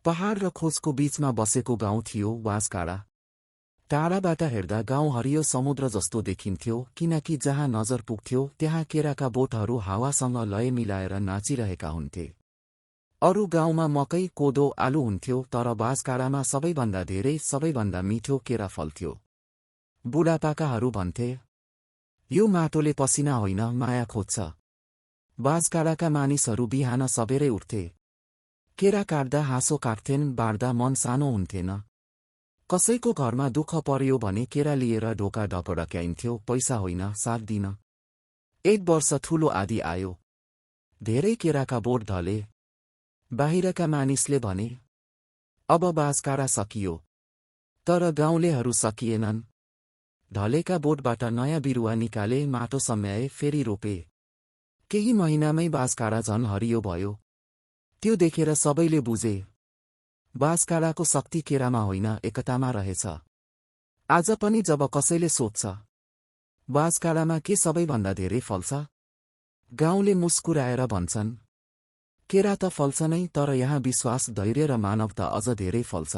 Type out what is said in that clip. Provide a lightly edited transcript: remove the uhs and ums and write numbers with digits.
पहाड र खोजको बीचमा बसेको गाउँ थियो बाँसकाडा। टाढाबाट हेर्दा गाउँ हरियो समुद्र जस्तो देखिन्थ्यो, किनकि जहाँ नजर पुग्थ्यो त्यहाँ केराका बोटहरू हावासँग लय मिलाएर नाचिरहेका हुन्थे। अरू गाउँमा मकै, कोदो, आलु हुन्थ्यो, तर बाँसकाडामा सबैभन्दा धेरै, सबैभन्दा मिठो केरा फल्थ्यो। बुढापाकाहरू भन्थे, यो माटोले पसिना होइन, माया खोज्छ। बाँसकाडाका मानिसहरू बिहान सबेरै उठ्थे। केरा काट्दा हाँसो काट्थेन्, बाँड्दा मन सानो हुन्थेन। कसैको घरमा दुःख पर्यो भने केरा लिएर ढोका ढकढक्याइन्थ्यो, पैसा होइन, साथ दिन। एक वर्ष ठूलो आँधी आयो। धेरै केराका बोट ढले। बाहिरका मानिसले भने, अब बाँसकाडा सकियो। तर गाउँलेहरू सकिएनन्। ढलेका बोटबाट नयाँ बिरुवा निकाले, माटो सम्याए, फेरि रोपे। केही महिनामै बाँसकाडा झन् हरियो भयो। त्यो देखेर सबैले बुझे, बाँसकाडाको शक्ति केरामा होइन, एकतामा रहेछ। आज पनि जब कसैले सोध्छ, बाँसकाडामा के सबैभन्दा धेरै फल्छ, गाउँले मुस्कुराएर भन्छन्, केरा त फल्छ नै, तर यहाँ विश्वास, धैर्य र मानवता अझ धेरै फल्छ।